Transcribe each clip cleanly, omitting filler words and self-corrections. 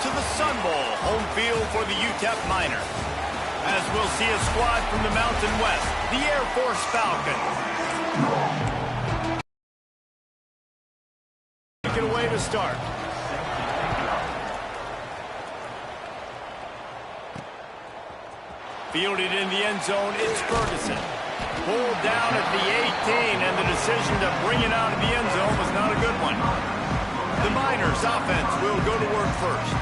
to the Sun Bowl, home field for the UTEP Miners. As we'll see a squad from the Mountain West, the Air Force Falcons. Take it away to start. Fielded in the end zone, it's Ferguson. Pulled down at the 18, and the decision to bring it out of the end zone was not a good one. The Miners offense will go to work first.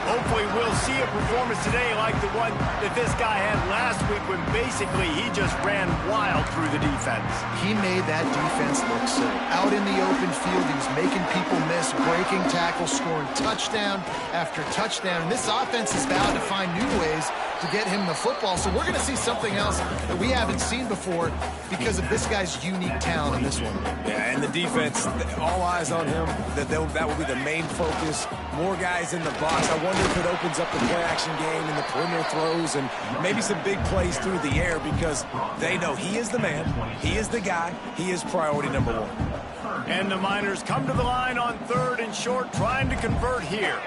Hopefully we'll see a performance today like the one that this guy had last week when basically he just ran wild through the defense. He made that defense look silly. Out in the open field, he was making people miss, breaking tackles, scoring touchdown after touchdown. And this offense is vowed to find new ways to get him the football. So we're going to see something else that we haven't seen before because of this guy's unique talent in this one. Yeah, and the defense, all eyes on him. That will be the main focus. More guys in the box. I wonder if it opens up the play-action game and the perimeter throws and maybe some big plays through the air because they know he is the man, he is the guy, he is priority number one. And the Miners come to the line on 3rd and short, trying to convert here.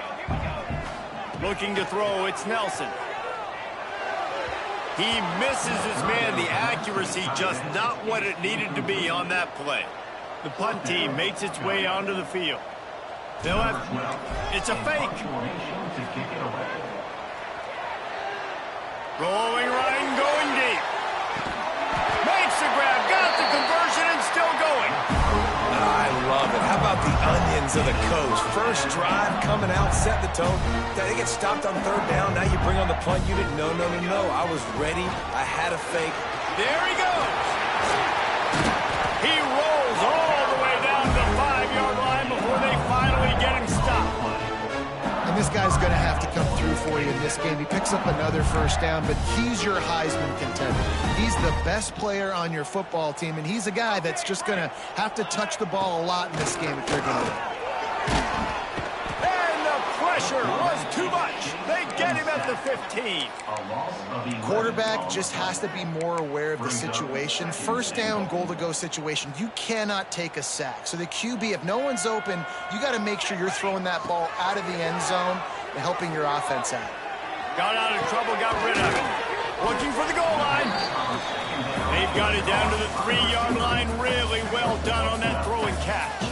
Looking to throw, it's Nelson. He misses his man. The accuracy just not what it needed to be on that play. The punt team makes its way onto the field. They'll have, it's a fake. Rolling right and going deep. Makes the grab, got the conversion and still going. I love it. How about the onions of the coach? First drive coming out, set the tone. They get stopped on 3rd down. Now you bring on the punt unit. No. I was ready. I had a fake. There he goes. He rolls all the way down to the 5-yard line before they finally get him stopped. And this guy's going to have to come through for you in this game. He picks up another first down, but he's your Heisman contender. He's the best player on your football team, and he's a guy that's just going to have to touch the ball a lot in this game if they're going to win. And the pressure was too much. They get him at the 15. Quarterback just has to be more aware of the situation. First down, goal-to-go situation. You cannot take a sack. So the QB, if no one's open, you got to make sure you're throwing that ball out of the end zone and helping your offense out. Got out of trouble, got rid of it. Looking for the goal line. They've got it down to the 3-yard line. Really well done on that throw and catch.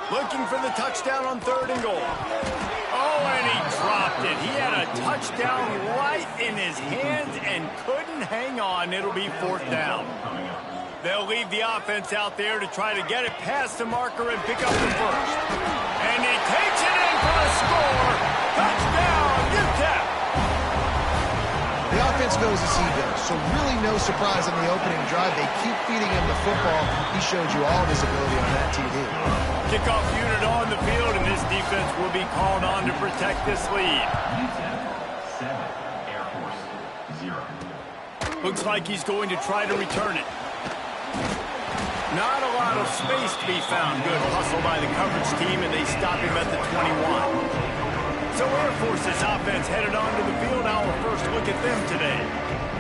Looking for the touchdown on 3rd and goal. Oh, and he dropped it. He had a touchdown right in his hands and couldn't hang on. It'll be 4th down. They'll leave the offense out there to try to get it past the marker and pick up the first. And he takes it in for a score. Touchdown, UTEP. The offense goes as he goes, so really no surprise on the opening drive. They keep feeding him the football. He showed you all of his ability on that TV. Kickoff unit on the field, and this defense will be called on to protect this lead. Air Force 0. Looks like he's going to try to return it. Not a lot of space to be found. Good hustle by the coverage team, and they stop him at the 21. So Air Force's offense headed onto the field. Our first look at them today.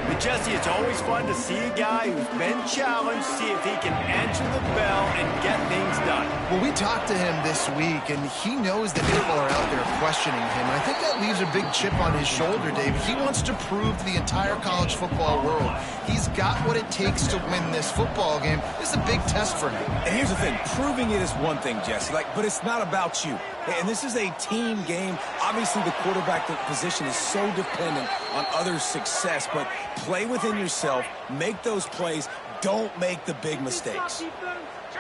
But Jesse, it's always fun to see a guy who's been challenged, see if he can answer the bell and get things done. Well, we talked to him this week, and he knows that people are out there questioning him. And I think that leaves a big chip on his shoulder, Dave. He wants to prove to the entire college football world he's got what it takes to win this football game. This is a big test for him. And here's the thing. Proving it is one thing, Jesse. But it's not about you. And this is a team game. Obviously, the quarterback position is so dependent on others' success, but play within yourself, make those plays, don't make the big mistakes.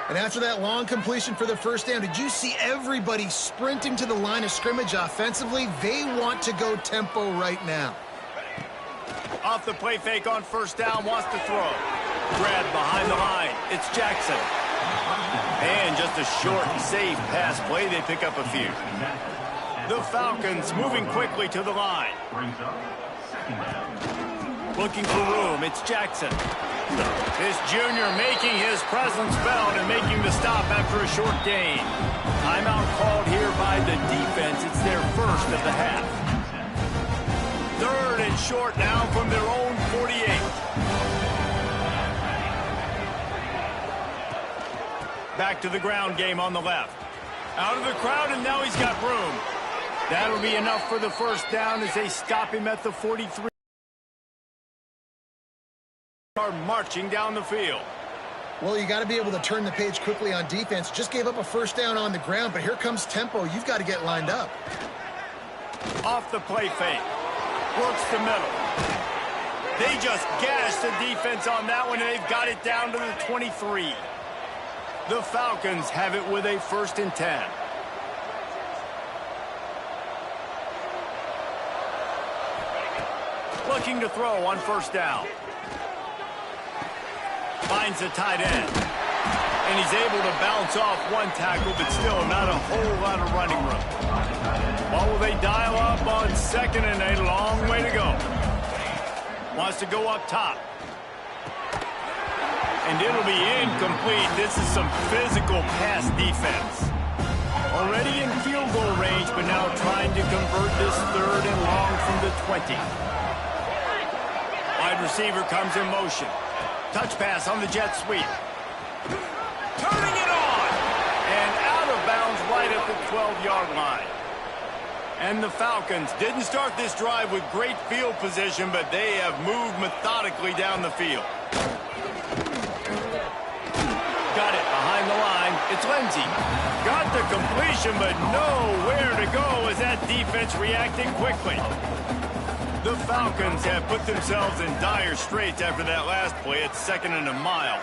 And after that long completion for the first down, did you see everybody sprinting to the line of scrimmage offensively? They want to go tempo right now. Off the play fake on first down, wants to throw. Grab behind the line. It's Jackson. And just a short, safe pass play. They pick up a few. The Falcons moving quickly to the line. Looking for room. It's Jackson. This junior making his presence felt and making the stop after a short gain. Timeout called here by the defense. It's their first of the half. 3rd and short now from their own 48. Back to the ground game on the left. Out of the crowd, and now he's got room. That'll be enough for the first down as they stop him at the 43. Are marching down the field. Well, you got to be able to turn the page quickly on defense. Just gave up a first down on the ground, but here comes tempo. You've got to get lined up. Off the play fake. Works the middle. They just gashed the defense on that one, and they've got it down to the 23. The Falcons have it with a 1st and 10. Looking to throw on 1st down. Finds the tight end. And he's able to bounce off one tackle, but still not a whole lot of running room. What will they dial up on 2nd and a long way to go? Wants to go up top. And it'll be incomplete. This is some physical pass defense. Already in field goal range, but now trying to convert this 3rd and long from the 20. Wide receiver comes in motion. Touch pass on the jet sweep. Turning it on! And out of bounds right at the 12-yard line. And the Falcons didn't start this drive with great field position, but they have moved methodically down the field. Got it behind the line. It's Lindsey. Got the completion, but nowhere to go as that defense reacted quickly. The Falcons have put themselves in dire straits after that last play at 2nd and a mile.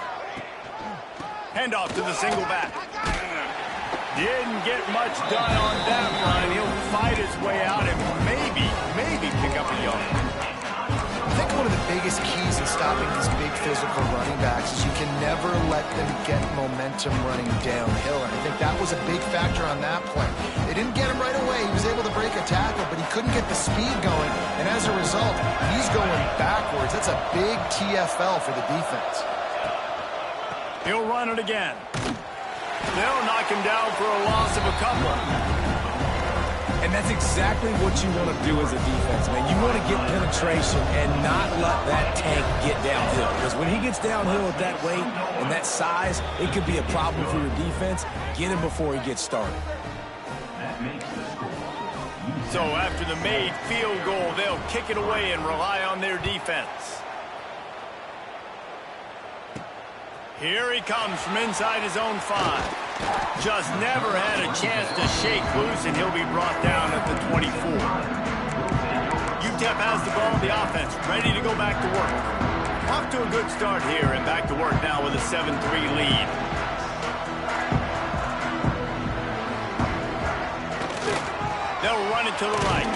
Handoff to the single back. Didn't get much done on that run. He'll fight his way out and maybe pick up a yard. I think one of the biggest keys in stopping these big physical running backs is you can never let them get momentum running downhill. And I think that was a big factor on that play. They didn't get him right away. He was able to break a tackle, but he couldn't get the speed going. And as a result, he's going backwards. That's a big TFL for the defense. He'll run it again. They'll knock him down for a loss of a couple. And that's exactly what you want to do as a defense, man. You want to get penetration and not let that tank get downhill. Because when he gets downhill at that weight and that size, it could be a problem for your defense. Get him before he gets started. So after the made field goal, they'll kick it away and rely on their defense. Here he comes from inside his own 5. Just never had a chance to shake loose, and he'll be brought down at the 24. UTEP has the ball, the offense, ready to go back to work. Off to a good start here, and back to work now with a 7-3 lead. They'll run it to the right.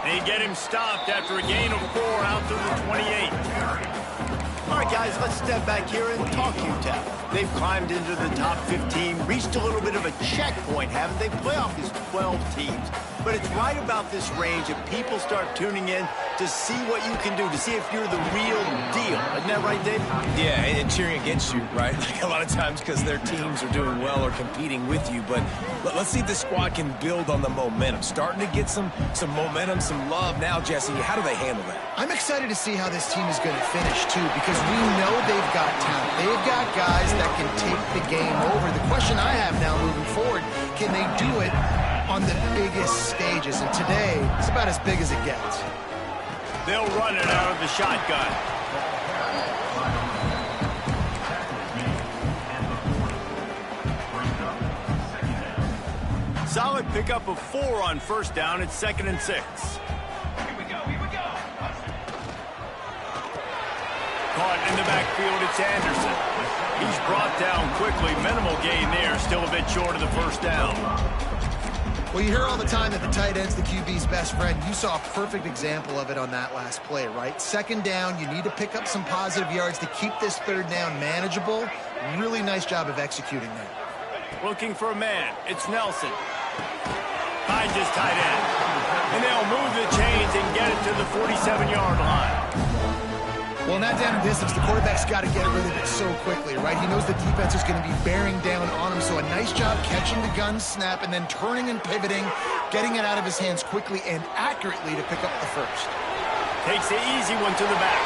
They get him stopped after a gain of 4 out to the 28. All right, guys, let's step back here and talk UTEP. They've climbed into the top 15, reached a little bit of a checkpoint, haven't they? Playoff is 12 teams. But it's right about this range that people start tuning in to see what you can do, to see if you're the real deal. Isn't that right, Dave? Yeah, and cheering against you, right? Like a lot of times because their teams are doing well or competing with you. But let's see if this squad can build on the momentum. Starting to get some momentum, some love now, Jesse. How do they handle that? I'm excited to see how this team is going to finish, too, because we know they've got talent. They've got guys that can take the game over. The question I have now moving forward, can they do it on the biggest stages? And today, it's about as big as it gets. They'll run it out of the shotgun. Solid pickup of 4 on 1st down. It's 2nd and 6. Caught in the backfield, it's Anderson. He's brought down quickly. Minimal gain there, still a bit short of the 1st down. Well, you hear all the time that the tight end's the QB's best friend. You saw a perfect example of it on that last play, right? 2nd down, you need to pick up some positive yards to keep this 3rd down manageable. Really nice job of executing there. Looking for a man. It's Nelson. Finds his tight end. And they'll move the chains and get it to the 47-yard line. Well, in that down and distance, the quarterback's got to get rid of it so quickly, right? He knows the defense is going to be bearing down on him, so a nice job catching the gun snap and then turning and pivoting, getting it out of his hands quickly and accurately to pick up the 1st. Takes the easy one to the back.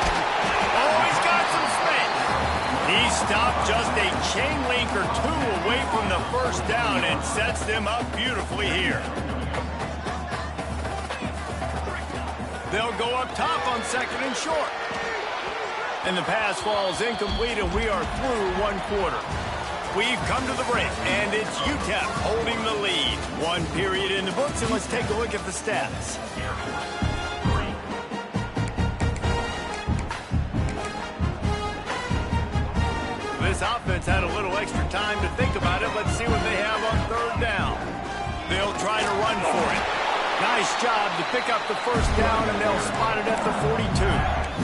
Oh, he's got some space. He stopped just a chain link or two away from the first down and sets them up beautifully here. They'll go up top on 2nd and short. And the pass falls incomplete, and we are through 1 quarter. We've come to the break, and it's UTEP holding the lead. 1 period in the books, and let's take a look at the stats. This offense had a little extra time to think about it. Let's see what they have on 3rd down. They'll try to run for it. Nice job to pick up the first down, and they'll spot it at the 42.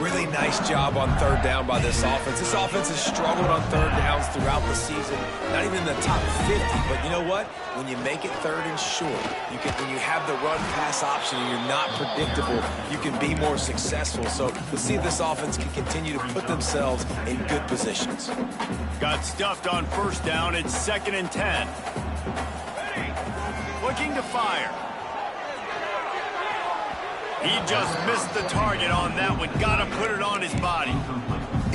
Really nice job on 3rd down by this offense. This offense has struggled on 3rd downs throughout the season. Not even in the top 50, but you know what? When you make it 3rd and short, when you have the run-pass option and you're not predictable, you can be more successful. So let's see if this offense can continue to put themselves in good positions. Got stuffed on 1st down. It's 2nd and 10. Looking to fire. He just missed the target on that one. Got to put it on his body.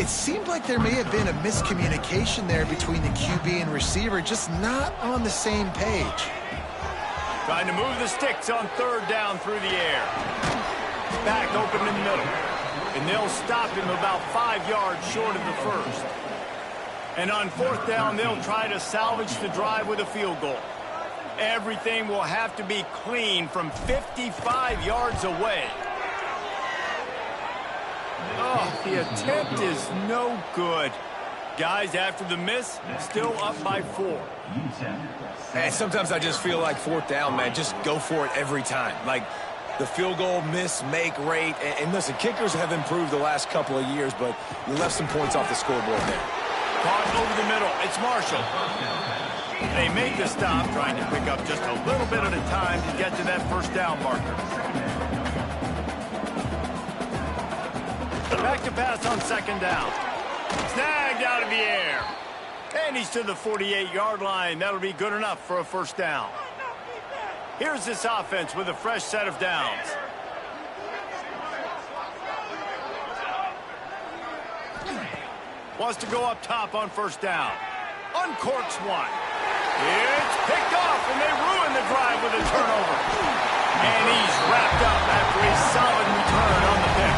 It seemed like there may have been a miscommunication there between the QB and receiver, just not on the same page. Trying to move the sticks on 3rd down through the air. Back open in the middle. And they'll stop him about 5 yards short of the first. And on 4th down, they'll try to salvage the drive with a field goal. Everything will have to be clean from 55 yards away. Oh, the attempt is no good. Guys, after the miss, still up by 4. And sometimes I just feel like 4th down, man, just go for it every time. Like the field goal miss-make rate. And listen, kickers have improved the last couple of years, but you left some points off the scoreboard there. Caught over the middle. It's Marshall. They make the stop, trying to pick up just a little bit at a time to get to that 1st down marker. Back to pass on 2nd down. Snagged out of the air. And he's to the 48-yard line. That'll be good enough for a 1st down. Here's this offense with a fresh set of downs. Wants to go up top on 1st down. Uncorks one. It's picked off, and they ruin the drive with a turnover. And he's wrapped up after a solid return on the pick.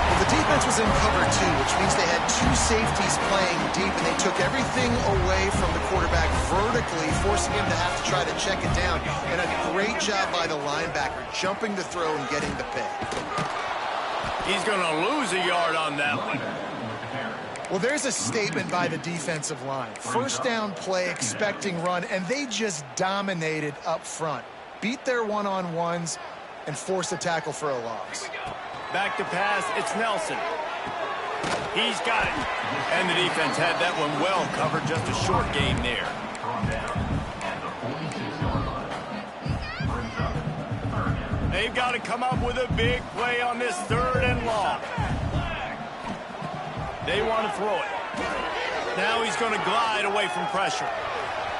Well, the defense was in cover 2, which means they had 2 safeties playing deep, and they took everything away from the quarterback vertically, forcing him to have to try to check it down. And a great job by the linebacker, jumping the throw and getting the pick. He's going to lose a yard on that one. Well, there's a statement by the defensive line. 1st down play, expecting run, and they just dominated up front. Beat their one-on-ones and forced a tackle for a loss. Back to pass, it's Nelson. He's got it. And the defense had that one well covered, just a short gain there. They've got to come up with a big play on this 3rd and long. They want to throw it. Now he's going to glide away from pressure.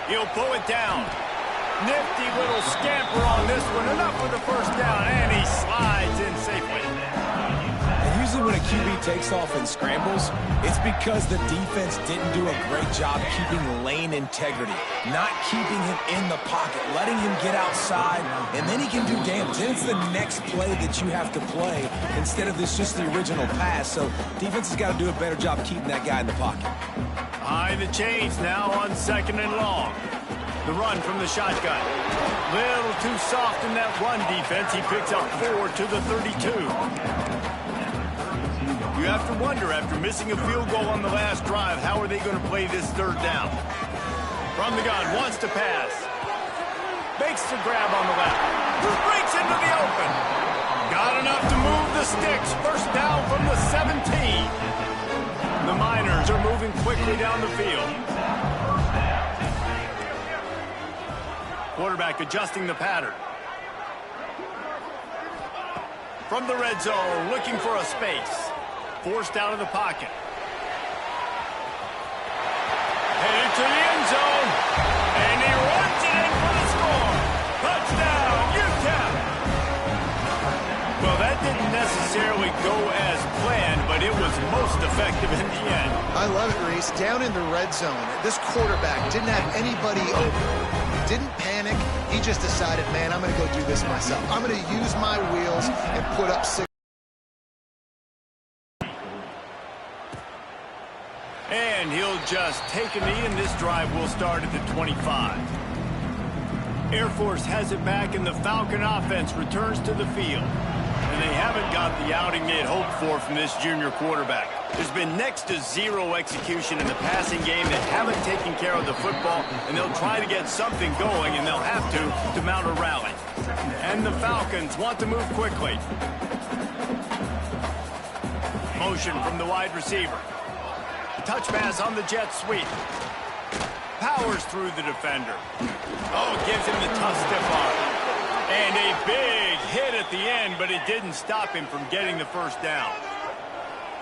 He'll pull it down. Nifty little scamper on this one. Enough for the 1st down, and he slides in safely. And usually when a QB takes off and scrambles, it's because the defense didn't do a great job keeping lane integrity, not keeping him in the pocket, letting him get outside, and then he can do damage. Then it's the next play that you have to play instead of this just the original pass. So defense has got to do a better job keeping that guy in the pocket. Behind the chains now on 2nd and long. The run from the shotgun. Little too soft in that run defense. He picks up 4 to the 32. You have to wonder, after missing a field goal on the last drive, how are they going to play this 3rd down? From the gun, wants to pass. Makes the grab on the left. Breaks into the open. Got enough to move the sticks. 1st down from the 17. The Miners are moving quickly down the field. Quarterback adjusting the pattern. From the red zone, looking for a space. Forced out of the pocket. Headed to the end zone. And he runs it in for the score. Touchdown, UTEP. Well, that didn't necessarily go as planned, but it was most effective in the end. I love it, Reese. Down in the red zone, this quarterback didn't have anybody open. Didn't panic. He just decided, man, I'm going to go do this myself. I'm going to use my wheels and put up 6. And he'll just take a knee, and this drive will start at the 25. Air Force has it back, and the Falcon offense returns to the field. And they haven't got the outing they had hoped for from this junior quarterback. There's been next to zero execution in the passing game. They haven't taken care of the football, and they'll try to get something going, and they'll have to mount a rally. And the Falcons want to move quickly. Motion from the wide receiver. Touch pass on the jet sweep. Powers through the defender. Oh, gives him the tough stiff arm. And a big hit at the end, but it didn't stop him from getting the first down.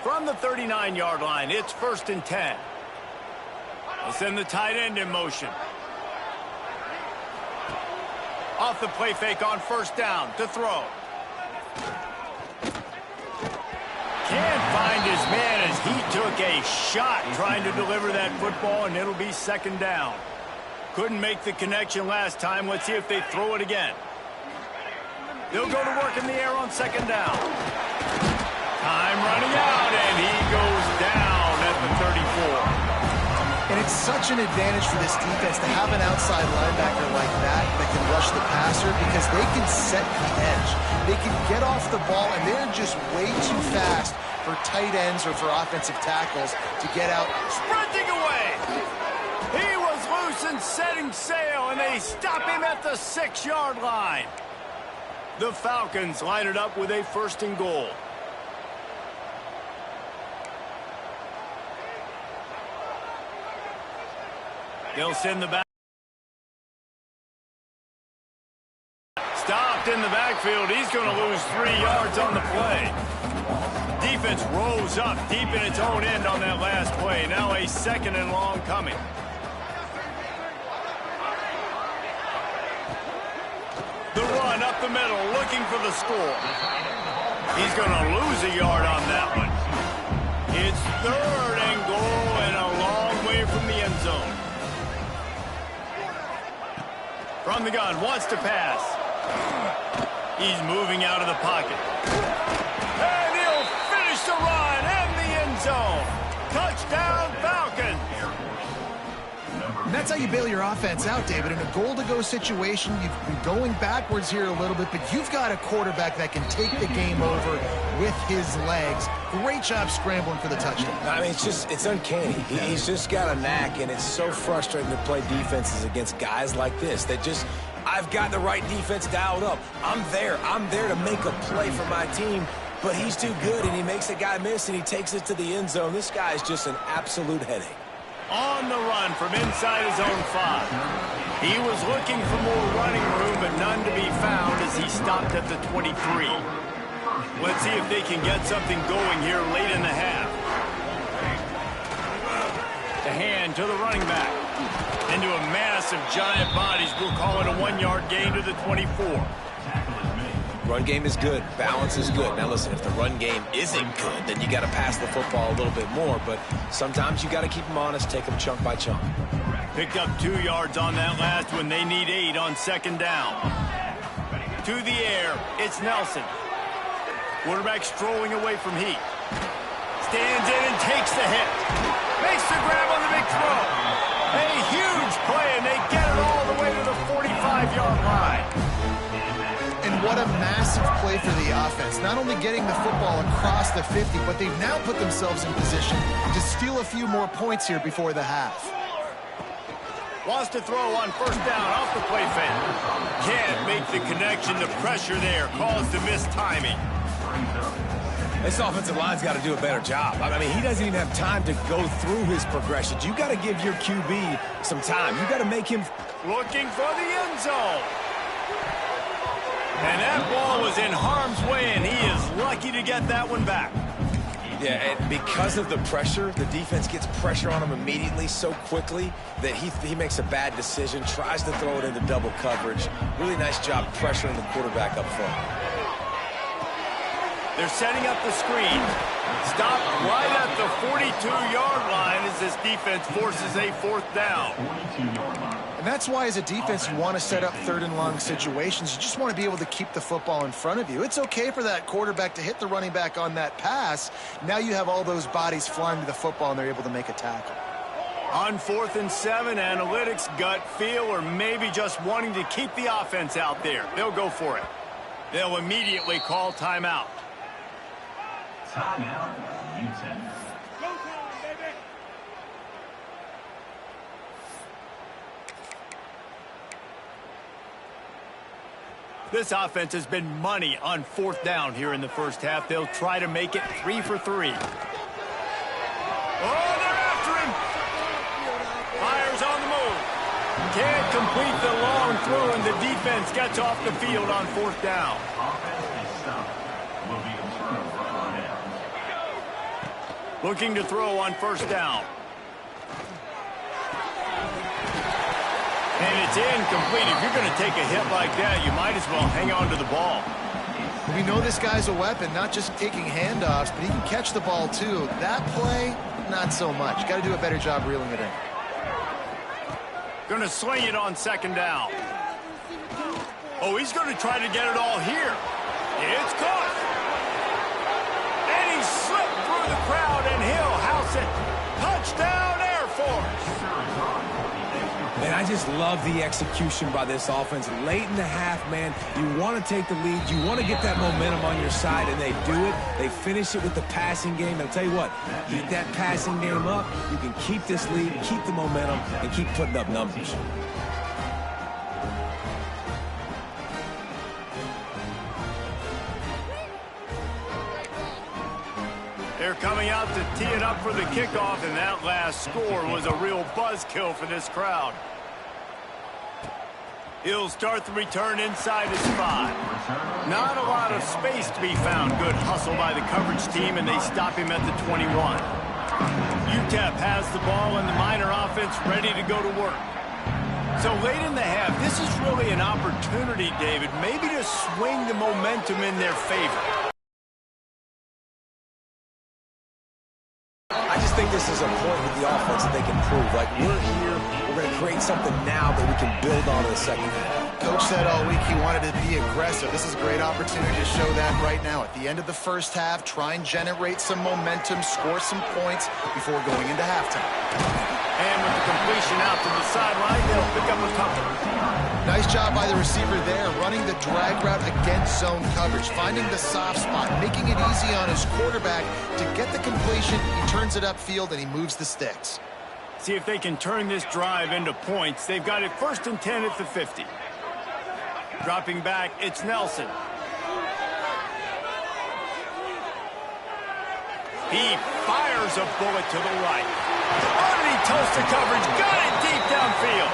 From the 39-yard line, it's 1st and 10. They'll send the tight end in motion. Off the play fake on 1st down to throw. Can't find his man as he took a shot trying to deliver that football, and it'll be 2nd down. Couldn't make the connection last time. Let's see if they throw it again. They'll go to work in the air on 2nd down. Time running out, and he goes down at the 34. And it's such an advantage for this defense to have an outside linebacker like that can rush the passer, because they can set the edge. They can get off the ball, and they're just way too fast for tight ends or for offensive tackles to get out. Sprinting away. He was loose and setting sail, and they stop him at the 6-yard line. The Falcons line it up with a 1st and goal. They'll send the back. Stopped in the backfield. He's going to lose 3 yards on the play. Defense rose up deep in its own end on that last play. Now a 2nd and long coming. The run up the middle, looking for the score. He's going to lose a yard on that one. It's 3rd and goal and a long way from the end zone. From the gun, wants to pass. He's moving out of the pocket. And he'll finish the run in the end zone. Touchdown, Falcons. And that's how you bail your offense out, David. In a goal-to-go situation, you've been going backwards here a little bit, but you've got a quarterback that can take the game over with his legs. Great job scrambling for the touchdown. I mean, it's uncanny. He's just got a knack, and it's so frustrating to play defenses against guys like this that just, I've got the right defense dialed up. I'm there to make a play for my team, but he's too good, and he makes a guy miss, and he takes it to the end zone. This guy is just an absolute headache. On the run from inside his own 5. He was looking for more running room, but none to be found as he stopped at the 23. Let's see if they can get something going here late in the half. The hand to the running back. Into a mass of giant bodies. We'll call it a 1-yard gain to the 24. Run game is good. Balance is good. Now, listen, if the run game isn't good, then you got to pass the football a little bit more. But sometimes you got to keep them honest, take them chunk by chunk. Picked up 2 yards on that last one. They need 8 on 2nd down. To the air, it's Nelson. Quarterback strolling away from heat. Stands in and takes the hit. Makes the grab on the big throw. A huge play, and they get it all the way to the 45-yard line. And what a massive play for the offense. Not only getting the football across the 50, but they've now put themselves in position to steal a few more points here before the half. Wants to throw on 1st down off the play fake. Can't make the connection. The pressure there caused the missed timing. This offensive line's got to do a better job. I mean, he doesn't even have time to go through his progressions. You got to give your QB some time. You got to make him looking for the end zone. And that ball was in harm's way, and he is lucky to get that one back. Yeah, and because of the pressure, the defense gets pressure on him immediately so quickly that he makes a bad decision, tries to throw it into double coverage. Really nice job pressuring the quarterback up front. They're setting up the screen. Stopped right at the 42-yard line as this defense forces a 4th down. 42-yard line. And that's why, as a defense, you want to set up 3rd and long situations. You just want to be able to keep the football in front of you. It's okay for that quarterback to hit the running back on that pass. Now you have all those bodies flying to the football, and they're able to make a tackle. On 4th and 7, analytics, gut feel, or maybe just wanting to keep the offense out there. They'll go for it. They'll immediately call timeout. Timeout, UTEP. This offense has been money on 4th down here in the first half. They'll try to make it 3 for 3. Oh, they're after him. Fires on the move. Can't complete the long throw, and the defense gets off the field on 4th down. Offense is stopped. Will be a turnover on downs. Looking to throw on 1st down. And it's incomplete. If you're going to take a hit like that, you might as well hang on to the ball. We know this guy's a weapon, not just taking handoffs, but he can catch the ball too. That play, not so much. Got to do a better job reeling it in. Going to swing it on 2nd down. Oh, he's going to try to get it all here. It's caught. And he slipped through the crowd, and he'll house it. Touchdown, Air Force. Man, I just love the execution by this offense. Late in the half, man, you want to take the lead. You want to get that momentum on your side, and they do it. They finish it with the passing game. And I'll tell you what, keep that passing game up. You can keep this lead, keep the momentum, and keep putting up numbers. They're coming out to tee it up for the kickoff, and that last score was a real buzzkill for this crowd. He'll start the return inside his 5. Not a lot of space to be found. Good hustle by the coverage team, and they stop him at the 21. UTEP has the ball, and the Miner offense ready to go to work. So late in the half, this is really an opportunity, David, maybe to swing the momentum in their favor. I just think this is a point with the offense that they can prove. Like, we're here, we're going to create something now that we can build on in the second half. Coach said all week he wanted to be aggressive. This is a great opportunity to show that right now. At the end of the first half, try and generate some momentum, score some points before going into halftime. And with the completion out to the sideline, they'll pick up a couple. Nice job by the receiver there, running the drag route against zone coverage, finding the soft spot, making it easy on his quarterback to get the completion. He turns it upfield, and he moves the sticks. See if they can turn this drive into points. They've got it 1st and 10 at the 50. Dropping back, it's Nelson. He fires a bullet to the right. Underneath toasted coverage, got it deep downfield.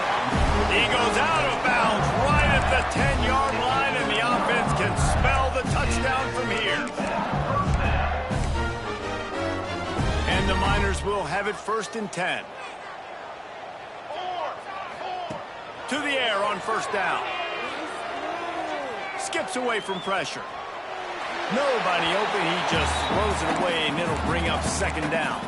He goes out of bounds right at the 10-yard line, and the offense can smell the touchdown from here. And the Miners will have it 1st and 10. To the air on 1st down. Skips away from pressure. Nobody open, he just throws it away, and it'll bring up 2nd down.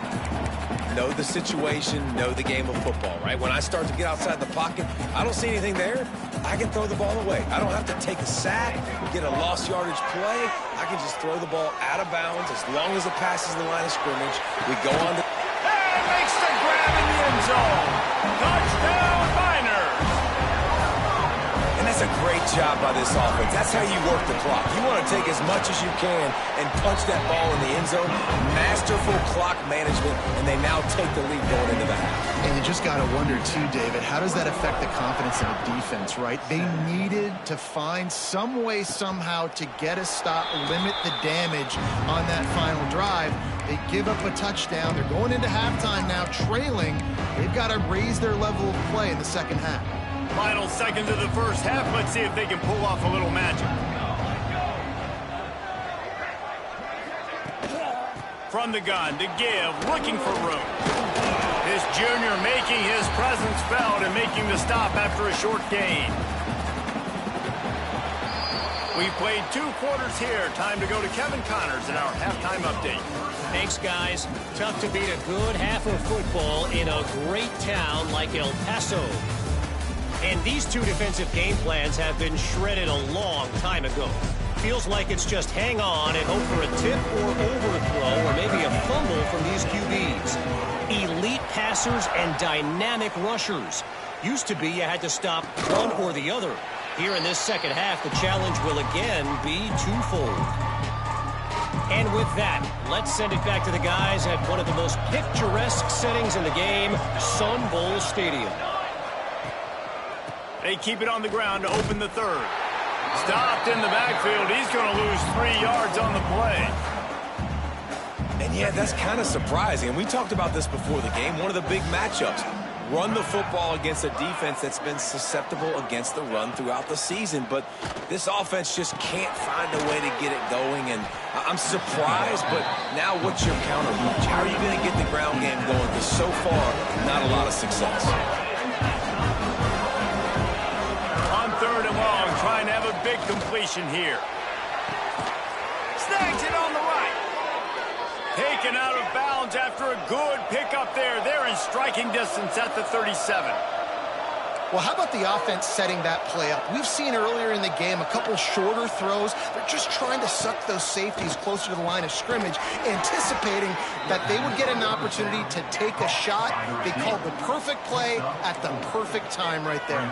Know the situation, know the game of football, right? When I start to get outside the pocket, I don't see anything there, I can throw the ball away. I don't have to take a sack, get a lost yardage play. I can just throw the ball out of bounds as long as it passes the line of scrimmage. We go on to... And makes the grab in the end zone. Touchdown, Miners. And that's a great job by this offense. That's how you work the clock. You want to take as much as you can and punch that ball in the end zone. Masterful clock management, and they now take the lead going into the half. And you just got to wonder, too, David, how does that affect the confidence of the defense, right? They needed to find some way, somehow, to get a stop, limit the damage on that final drive. They give up a touchdown. They're going into halftime now, trailing. They've got to raise their level of play in the second half. Final seconds of the first half. Let's see if they can pull off a little magic. From the gun to give, looking for room. This junior making his presence felt and making the stop after a short gain. We've played 2 quarters here. Time to go to Kevin Connors in our halftime update. Thanks, guys. Tough to beat a good half of football in a great town like El Paso. And these 2 defensive game plans have been shredded a long time ago. Feels like it's just hang on and hope for a tip or overthrow or maybe a fumble from these QBs. Elite passers and dynamic rushers. Used to be you had to stop one or the other. Here in this second half, the challenge will again be twofold. And with that, let's send it back to the guys at one of the most picturesque settings in the game, Sun Bowl Stadium. They keep it on the ground to open the third. Stopped in the backfield. He's going to lose 3 yards on the play. And yeah, that's kind of surprising. And we talked about this before the game. One of the big matchups. Run the football against a defense that's been susceptible against the run throughout the season. But this offense just can't find a way to get it going. And I'm surprised, but now what's your counter punch? How are you going to get the ground game going? Because so far, not a lot of success. On 3rd and long, trying to have a big completion here. Snags it on the right. Taken out of bounds after a good pickup there. They're in striking distance at the 37. Well, how about the offense setting that play up? We've seen earlier in the game a couple shorter throws. They're just trying to suck those safeties closer to the line of scrimmage, anticipating that they would get an opportunity to take a shot. They called the perfect play at the perfect time right there.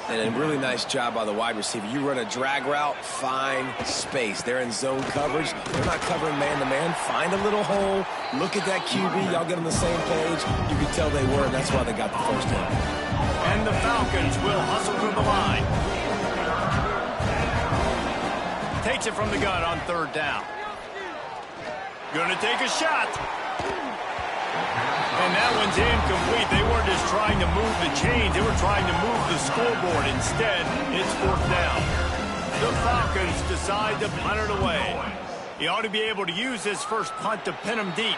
And a really nice job by the wide receiver. You run a drag route, find space. They're in zone coverage. They're not covering man-to-man. Find a little hole. Look at that QB. Y'all get on the same page. You can tell they were, and that's why they got the first down. And the Falcons will hustle to the line. Takes it from the gun on 3rd down. Gonna take a shot. And that one's incomplete. They weren't just trying to move the chains. They were trying to move the scoreboard. Instead, it's 4th down. The Falcons decide to punt it away. He ought to be able to use his first punt to pin him deep.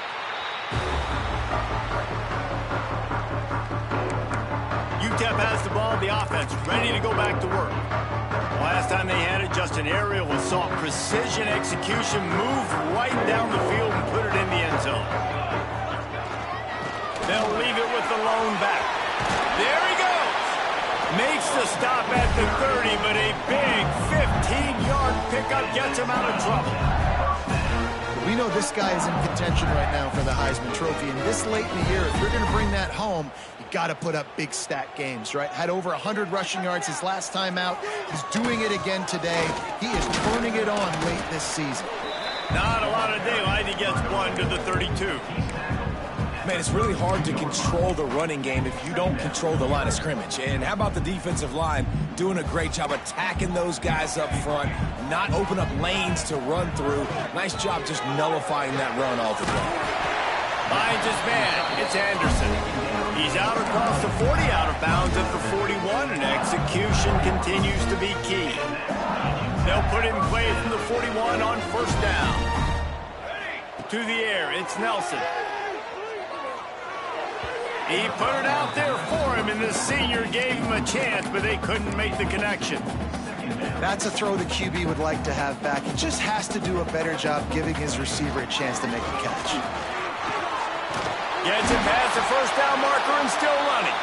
UTEP has the ball, the offense ready to go back to work. Last time they had it, just an aerial assault. Precision execution, moved right down the field and put it in the end zone. They'll leave it with the lone back. There he goes. Makes the stop at the 30, but a big 15-yard pickup gets him out of trouble. We know this guy is in contention right now for the Heisman Trophy, and this late in the year, if you're going to bring that home, you got to put up big stat games, right? Had over 100 rushing yards his last time out. He's doing it again today. He is turning it on late this season. Not a lot of daylight. He gets 1 to the 32. Man, it's really hard to control the running game if you don't control the line of scrimmage. And how about the defensive line doing a great job attacking those guys up front, not open up lanes to run through. Nice job just nullifying that run altogether. Finds his man. It's Anderson. He's out across the 40, out of bounds at the 41, and execution continues to be key. They'll put it in play from the 41 on 1st down. To the air, it's Nelson. He put it out there for him, and the senior gave him a chance, but they couldn't make the connection. That's a throw the QB would like to have back. He just has to do a better job giving his receiver a chance to make a catch. Gets him past the 1st down marker and still running.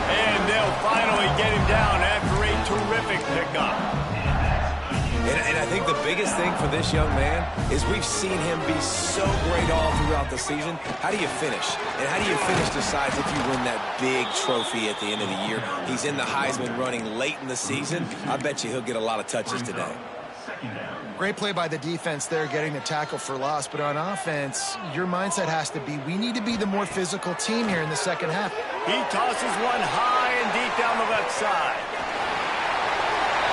And they'll finally get him down after a terrific pickup. And I think the biggest thing for this young man is we've seen him be so great all throughout the season. How do you finish? And how do you finish decides if you win that big trophy at the end of the year. He's in the Heisman running late in the season. I bet you he'll get a lot of touches today. Great play by the defense there, getting the tackle for loss. But on offense, your mindset has to be, we need to be the more physical team here in the second half. He tosses one high and deep down the left side.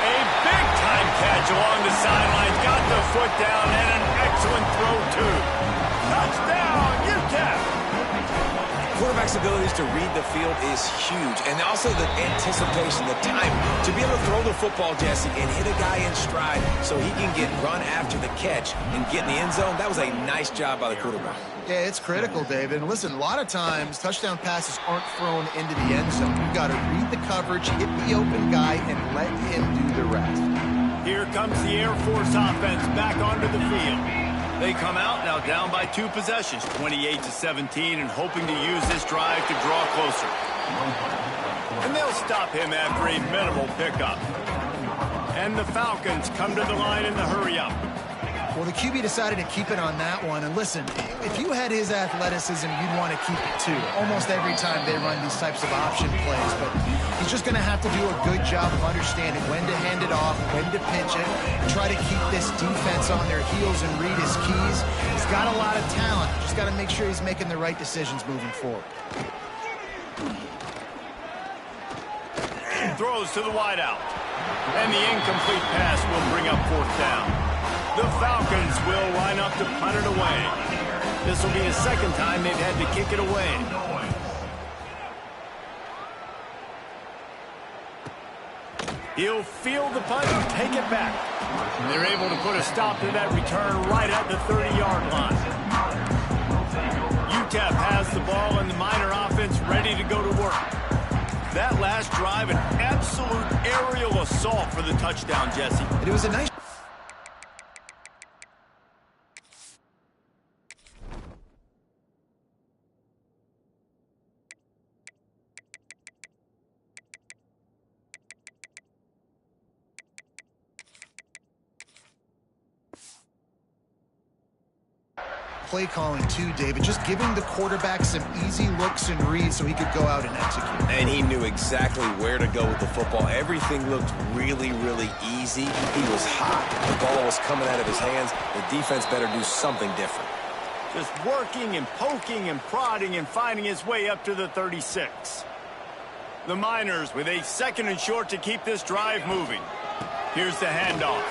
A big-time catch along the sidelines. Got the foot down and an excellent throw, too. Touchdown, UTEP! Quarterback's abilities to read the field is huge. And also the anticipation, the time to be able to throw the football, Jesse, and hit a guy in stride so he can get run after the catch and get in the end zone. That was a nice job by the quarterback. Yeah, it's critical, David. And listen, a lot of times touchdown passes aren't thrown into the end zone. You've got to read the coverage, hit the open guy, and let him do the rest. here comes the Air Force offense back onto the field. They come out now down by 2 possessions, 28-17, and hoping to use this drive to draw closer. And they'll stop him after a minimal pickup. And the Falcons come to the line in the hurry-up. Well, the QB decided to keep it on that one. And listen, if you had his athleticism, you'd want to keep it too. Almost every time they run these types of option plays. But he's just going to have to do a good job of understanding when to hand it off, when to pitch it, and try to keep this defense on their heels and read his keys. He's got a lot of talent. Just got to make sure he's making the right decisions moving forward. Throws to the wideout. And the incomplete pass will bring up 4th down. The Falcons will line up to punt it away. This will be the 2nd time they've had to kick it away. He'll field the punt and take it back. They're able to put a stop to that return right at the 30-yard line. UTEP has the ball and the Miner offense ready to go to work. That last drive, an absolute aerial assault for the touchdown, Jesse. It was a nice... play calling too, David, just giving the quarterback some easy looks and reads so he could go out and execute. And he knew exactly where to go with the football. Everything looked really, really easy. He was hot. The ball was coming out of his hands. The defense better do something different. Just working and poking and prodding and finding his way up to the 36. The Miners with a 2nd and short to keep this drive moving. Here's the handoff.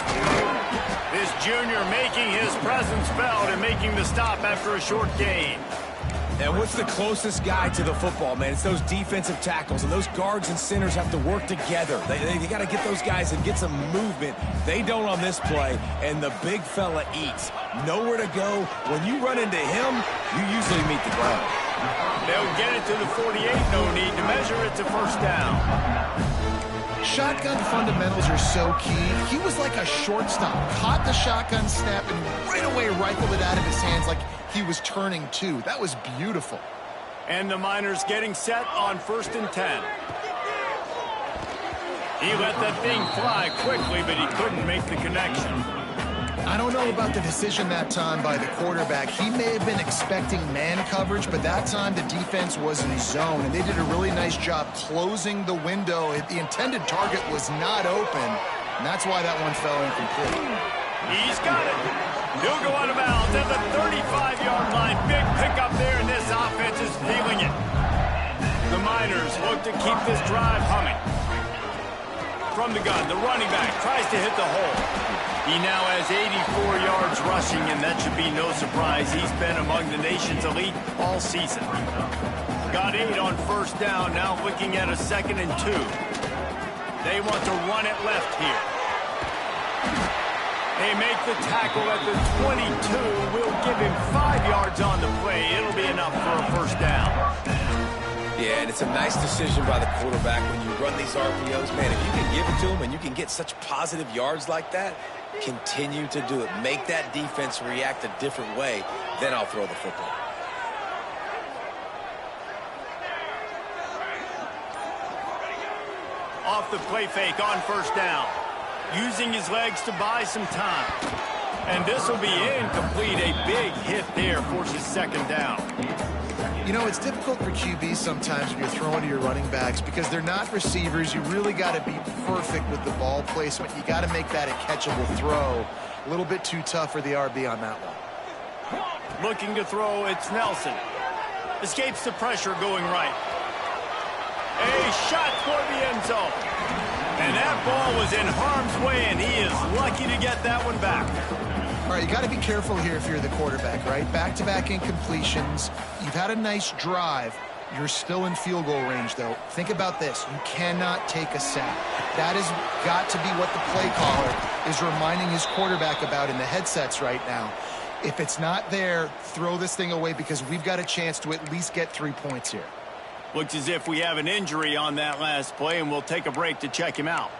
This junior making his presence felt and making the stop after a short gain. And what's the closest guy to the football, man? It's those defensive tackles, and those guards and centers have to work together. They got to get those guys and get some movement. They don't on this play, and the big fella eats. Nowhere to go. When you run into him, you usually meet the ground. They'll get it to the 48. No need to measure it to 1st down. Shotgun fundamentals are so key. He was like a shortstop. Caught the shotgun snap and right away rifled it out of his hands like he was turning 2. That was beautiful. And the Miners getting set on 1st and 10. He let that thing fly quickly, but he couldn't make the connection. I don't know about the decision that time by the quarterback. He may have been expecting man coverage, but that time the defense was in zone, and they did a really nice job closing the window. The intended target was not open, and that's why that one fell incomplete. He's got it. He'll go out of bounds at the 35-yard line. Big pickup there, and this offense is feeling it. The Miners look to keep this drive humming. From the gun, the running back tries to hit the hole. He now has 84 yards rushing, and that should be no surprise. He's been among the nation's elite all season. Got 8 on 1st down, now looking at a 2nd and 2. They want to run it left here. They make the tackle at the 22. We'll give him 5 yards on the play. It'll be enough for a 1st down. Yeah, and it's a nice decision by the quarterback when you run these RPOs. Man, if you can give it to him and you can get such positive yards like that, continue to do it. Make that defense react a different way, then I'll throw the football. Off the play fake on 1st down. Using his legs to buy some time. And this will be incomplete. A big hit there forces 2nd down. You know, it's difficult for QBs sometimes when you're throwing to your running backs because they're not receivers. You really got to be perfect with the ball placement. You got to make that a catchable throw. A little bit too tough for the RB on that one. Looking to throw, it's Nelson. Escapes the pressure going right. A shot toward the end zone. And that ball was in harm's way, and he is lucky to get that one back. All right, you got to be careful here if you're the quarterback, right? Back-to-back incompletions. You've had a nice drive. You're still in field goal range, though. Think about this. You cannot take a sack. That has got to be what the play caller is reminding his quarterback about in the headsets right now. If it's not there, throw this thing away because we've got a chance to at least get 3 points here. Looks as if we have an injury on that last play, and we'll take a break to check him out.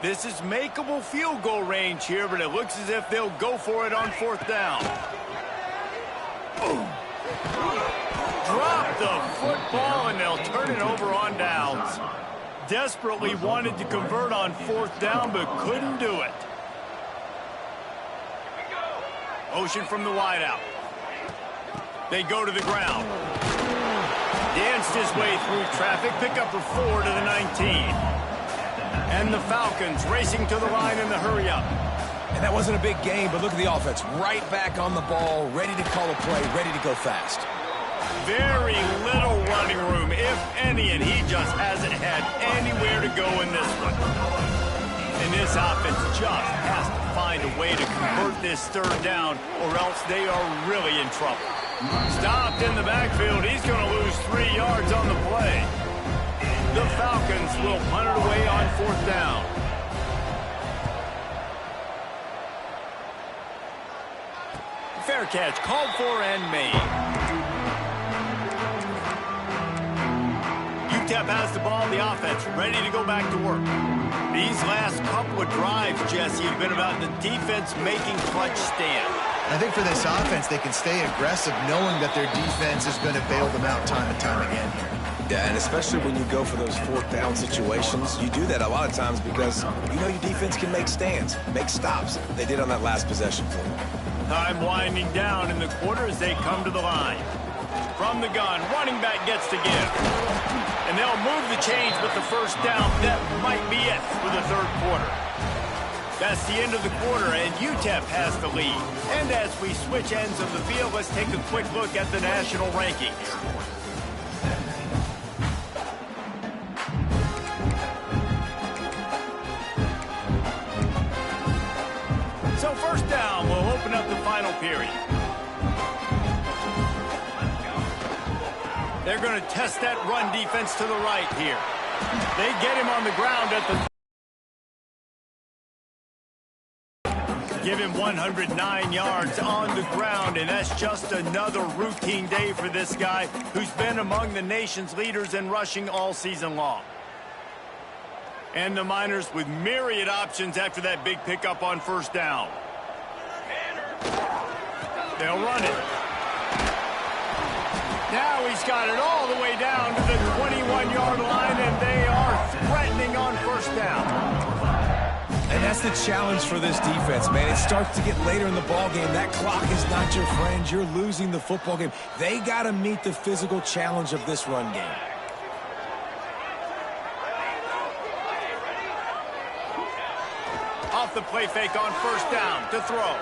This is makeable field goal range here, but it looks as if they'll go for it on 4th down. Drop the football, and they'll turn it over on downs. Desperately wanted to convert on 4th down, but couldn't do it. Motion from the wideout. They go to the ground. Danced his way through traffic, pick up a 4 to the 19. And the Falcons racing to the line in the hurry-up. And that wasn't a big game, but look at the offense. Right back on the ball, ready to call a play, ready to go fast. Very little running room, if any, and he just hasn't had anywhere to go in this one. And this offense just has to find a way to convert this 3rd down, or else they are really in trouble. Stopped in the backfield. He's going to lose 3 yards on the play. The Falcons will punt it away on 4th down. Fair catch called for and made. UTEP has the ball, the offense ready to go back to work. These last couple of drives, Jesse, have been about the defense making clutch stand. I think for this offense, they can stay aggressive knowing that their defense is going to bail them out time and time again here. Yeah, and especially when you go for those 4th down situations, you do that a lot of times because you know your defense can make stands, make stops. They did on that last possession for them. Time winding down in the quarter as they come to the line. From the gun, running back gets to give. And they'll move the chains with the 1st down. That might be it for the 3rd quarter. That's the end of the quarter, and UTEP has the lead. And as we switch ends of the field, let's take a quick look at the national rankings. So 1st down will open up the final period. They're going to test that run defense to the right here. They get him on the ground at the... Give him 109 yards on the ground, and that's just another routine day for this guy who's been among the nation's leaders in rushing all season long. And the Miners with myriad options after that big pickup on 1st down. They'll run it. Now he's got it all the way down to the 21-yard line, and they are threatening on 1st down. And that's the challenge for this defense, man. It starts to get later in the ballgame. That clock is not your friend. You're losing the football game. They got to meet the physical challenge of this run game. Off the play fake on 1st down to throw.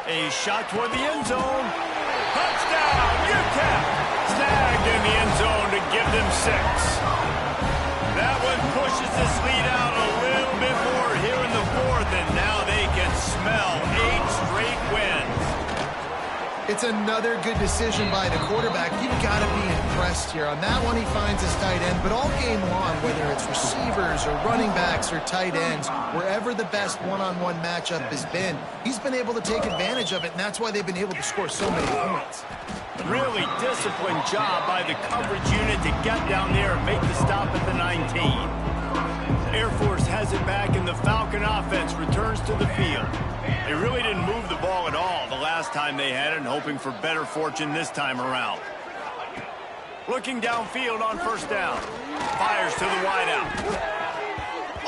A shot toward the end zone. Touchdown, UTEP! Snagged in the end zone to give them 6. That one pushes this lead out a little bit more here in the 4th, and now they can smell 8 straight wins. It's another good decision by the quarterback. You've got to be impressed here. On that one, he finds his tight end, but all game long, whether it's receivers or running backs or tight ends, wherever the best one-on-one matchup has been, he's been able to take advantage of it, and that's why they've been able to score so many points. Really disciplined job by the coverage unit to get down there and make the stop at the 19. Air Force has it back, and the Falcon offense returns to the field. They really didn't move the ball at all the last time they had it, and hoping for better fortune this time around. Looking downfield on 1st down. Fires to the wideout.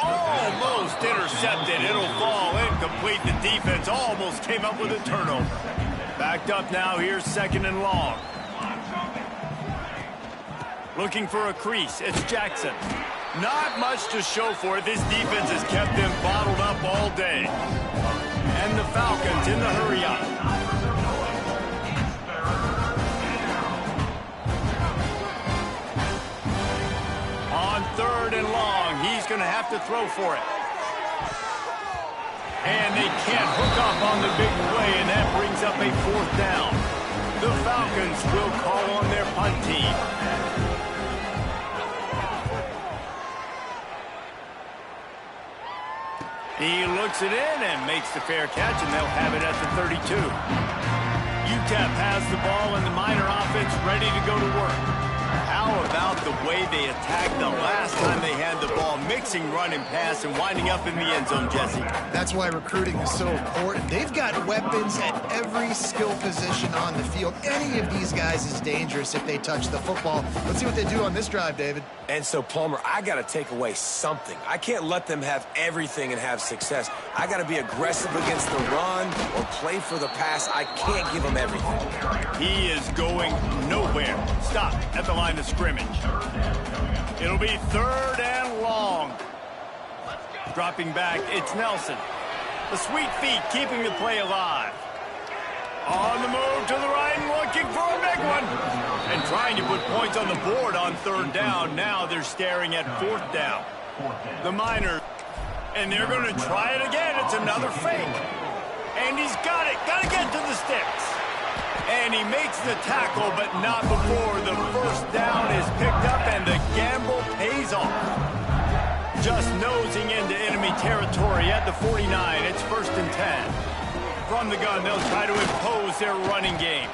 Almost intercepted. It'll fall incomplete. The defense almost came up with a turnover. Backed up now, here's 2nd and long. Looking for a crease, it's Jackson. Not much to show for it. This defense has kept them bottled up all day. And the Falcons in the hurry-up. On 3rd and long, he's going to have to throw for it. And they can't hook up on the big play, and that brings up a 4th down. The Falcons will call on their punt team. He looks it in and makes the fair catch, and they'll have it at the 32. UTEP has the ball, and the Miner offense ready to go to work. How about the way they attacked the last time they had the ball, mixing run and pass and winding up in the end zone, Jesse? That's why recruiting is so important. They've got weapons at every skill position on the field. Any of these guys is dangerous if they touch the football. Let's see what they do on this drive, David. And so, Palmer, I got to take away something. I can't let them have everything and have success. I got to be aggressive against the run or play for the pass. I can't give them everything. He is going nowhere. Stop at the line of scrimmage. It'll be 3rd and long. Dropping back, it's Nelson. The sweet feet keeping the play alive. On the move to the right and looking for a big one. And trying to put points on the board on 3rd down. Now they're staring at 4th down. The Miners. And they're going to try it again. It's another fake. And he's got it. Got to get to the sticks. And he makes the tackle, but not before the 1st down is picked up and the gamble pays off. Just nosing into enemy territory at the 49. It's 1st and 10. From the gun, they'll try to impose their running game.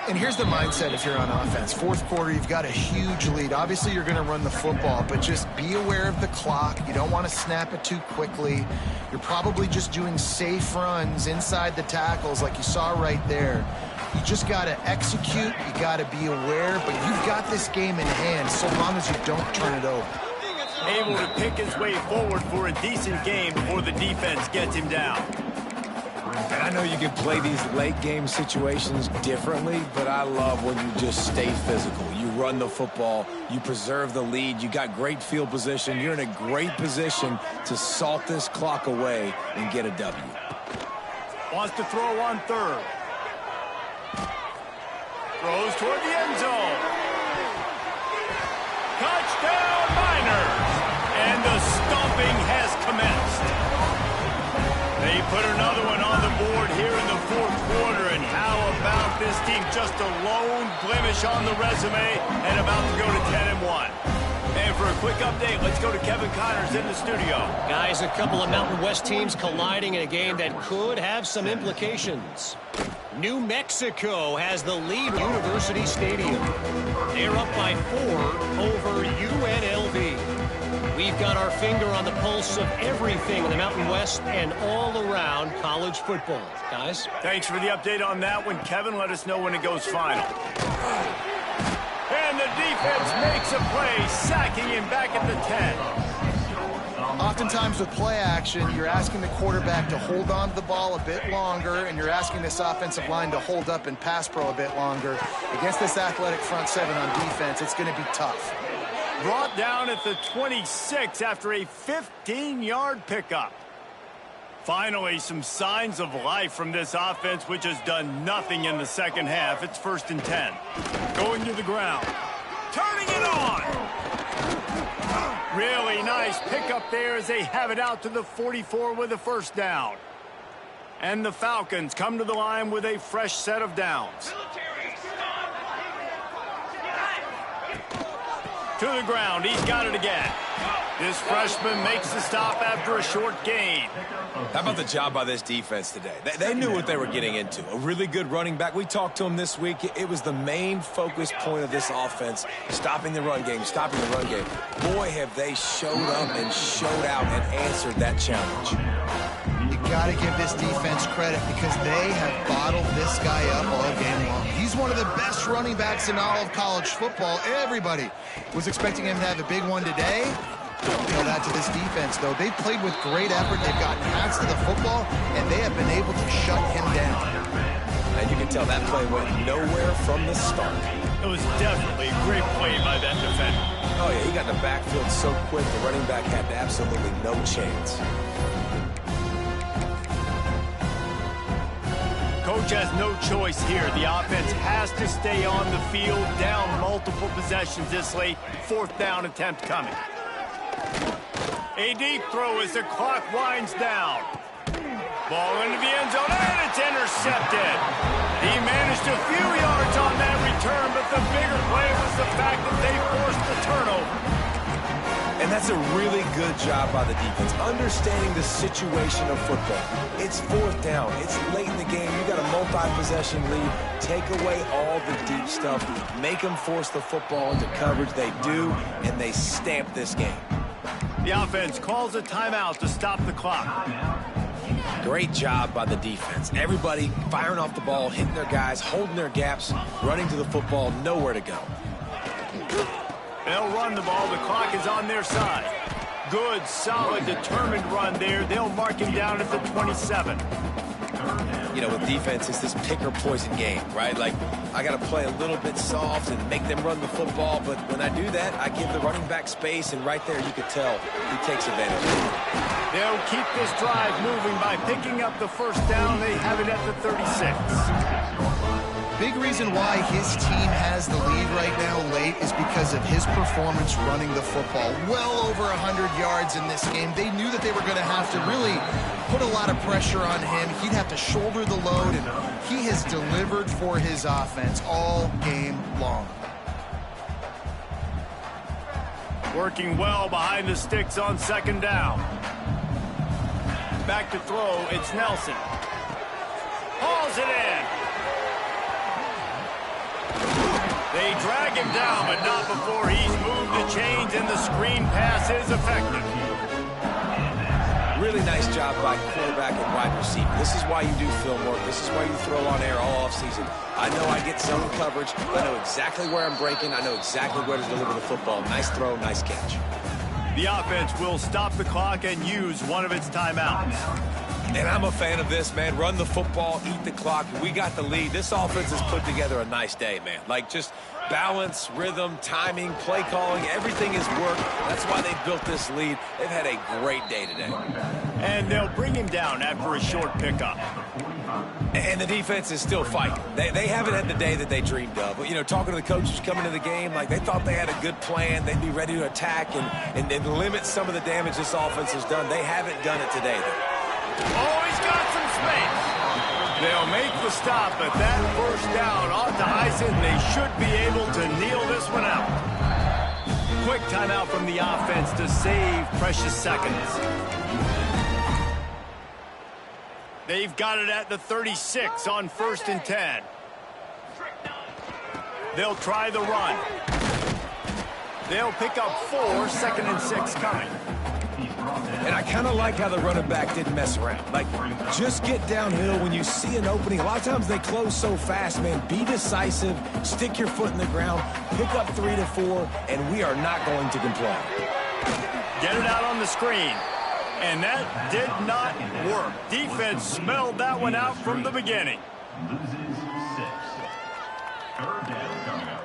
And here's the mindset if you're on offense. 4th quarter, you've got a huge lead. Obviously, you're going to run the football, but just be aware of the clock. You don't want to snap it too quickly. You're probably just doing safe runs inside the tackles like you saw right there. You just got to execute. You got to be aware, but you've got this game in hand so long as you don't turn it over. Able to pick his way forward for a decent game before the defense gets him down. And I know you can play these late game situations differently, but I love when you just stay physical. You run the football, you preserve the lead, you got great field position, you're in a great position to salt this clock away and get a W. Wants to throw on 3rd. Throws toward the end zone. Touchdown Miners! And the stomping has commenced. They put another one on the board here in the 4th quarter, and how about this team? Just a lone blemish on the resume and about to go to 10-1. And for a quick update, let's go to Kevin Connors in the studio. Guys, a couple of Mountain West teams colliding in a game that could have some implications. New Mexico has the lead University Stadium. They're up by 4 over UNLV. We've got our finger on the pulse of everything in the Mountain West and all around college football. Guys? Thanks for the update on that one, Kevin. Let us know when it goes final. And the defense makes a play, sacking him back at the 10. Oftentimes with play action, you're asking the quarterback to hold on to the ball a bit longer, and you're asking this offensive line to hold up and pass pro a bit longer. Against this athletic front 7 on defense, it's going to be tough. Brought down at the 26 after a 15-yard pickup. Finally, some signs of life from this offense, which has done nothing in the second half. It's 1st and 10. Going to the ground. Turning it on. Really nice pickup there as they have it out to the 44 with a 1st down. And the Falcons come to the line with a fresh set of downs. To the ground, he's got it again. This freshman makes the stop after a short gain. How about the job by this defense today? They knew what they were getting into. A really good running back. We talked to him this week. It was the main focus point of this offense, stopping the run game, stopping the run game. Boy, have they showed up and showed out and answered that challenge. You got to give this defense credit because they have bottled this guy up all game long. He's one of the best running backs in all of college football. Everybody was expecting him to have a big one today. Don't tell that to this defense, though. They've played with great effort. They've gotten paths to the football, and they have been able to shut him down. And you can tell that play went nowhere from the start. It was definitely a great play by that defender. Oh, yeah, he got in the backfield so quick, the running back had absolutely no chance. Coach has no choice here. The offense has to stay on the field, down multiple possessions this late. 4th down attempt coming. A deep throw as the clock winds down. Ball into the end zone, and it's intercepted. He managed a few yards on that return, but the bigger play was the fact that they forced the turnover. And That's a really good job by the defense, understanding the situation of football. It's fourth down. It's late in the game. You got a multi-possession lead. Take away all the deep stuff. Make them force the football into coverage. They do, and they stamp this game. The offense calls a timeout to stop the clock. Great job by the defense. Everybody firing off the ball, hitting their guys, holding their gaps, running to the football, nowhere to go. They'll run the ball. The clock is on their side. Good, solid, determined run there. They'll mark him down at the 27. You know, with defense, it's this pick-or-poison game, right? Like, I got to play a little bit soft and make them run the football, but when I do that, I give the running back space, and right there you could tell he takes advantage of it. They'll keep this drive moving by picking up the first down. They have it at the 36. Big reason why his team has the lead right now late is because of his performance running the football. Well over 100 yards in this game. They knew that they were going to have to really put a lot of pressure on him. He'd have to shoulder the load, and he has delivered for his offense all game long. Working well behind the sticks on second down. Back to throw, it's Nelson. Hauls it in. They drag him down, but not before he's moved the chains, and the screen pass is effective. Really nice job by quarterback and wide receiver. This is why you do film work. This is why you throw on air all offseason. I know I get zone coverage. I know exactly where I'm breaking. I know exactly where to deliver the football. Nice throw, nice catch. The offense will stop the clock and use one of its timeouts. And I'm a fan of this, man. Run the football, eat the clock. We got the lead. This offense has put together a nice day, man. Like, just balance, rhythm, timing, play calling, everything has worked. That's why they built this lead. They've had a great day today. And they'll bring him down after a short pickup. And the defense is still fighting. They haven't had the day that they dreamed of. But, you know, talking to the coaches coming to the game, like, they thought they had a good plan. They'd be ready to attack and limit some of the damage this offense has done. They haven't done it today, though. Oh, he's got some space. They'll make the stop, but that first down ought to ice it, and they should be able to kneel this one out. Quick timeout from the offense to save precious seconds. They've got it at the 36 on 1st and 10. They'll try the run. They'll pick up 4, 2nd and 6 coming. And I kind of like how the running back didn't mess around. Like, just get downhill when you see an opening. A lot of times they close so fast, man. Be decisive, stick your foot in the ground, pick up 3 to 4, and we are not going to complain. Get it out on the screen. And that did not work. Defense smelled that one out from the beginning. Loses 6. Third down coming up.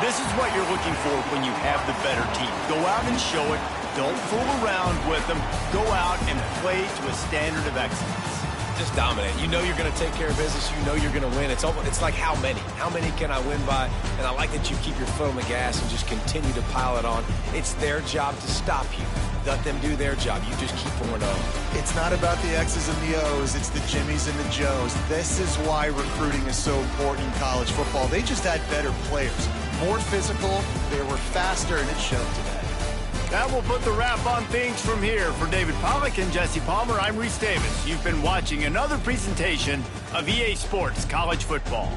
This is what you're looking for when you have the better team. Go out and show it. Don't fool around with them. Go out and play to a standard of excellence. Just dominate. You know you're going to take care of business. You know you're going to win. It's like how many? How many can I win by? And I like that you keep your foot on the gas and just continue to pile it on. It's their job to stop you. Let them do their job. You just keep pouring on. It's not about the X's and the O's. It's the Jimmies and the Joes. This is why recruiting is so important in college football. They just had better players. More physical, they were faster, and it showed today. That will put the wrap on things from here. For David Pollack and Jesse Palmer, I'm Reese Davis. You've been watching another presentation of EA Sports College Football.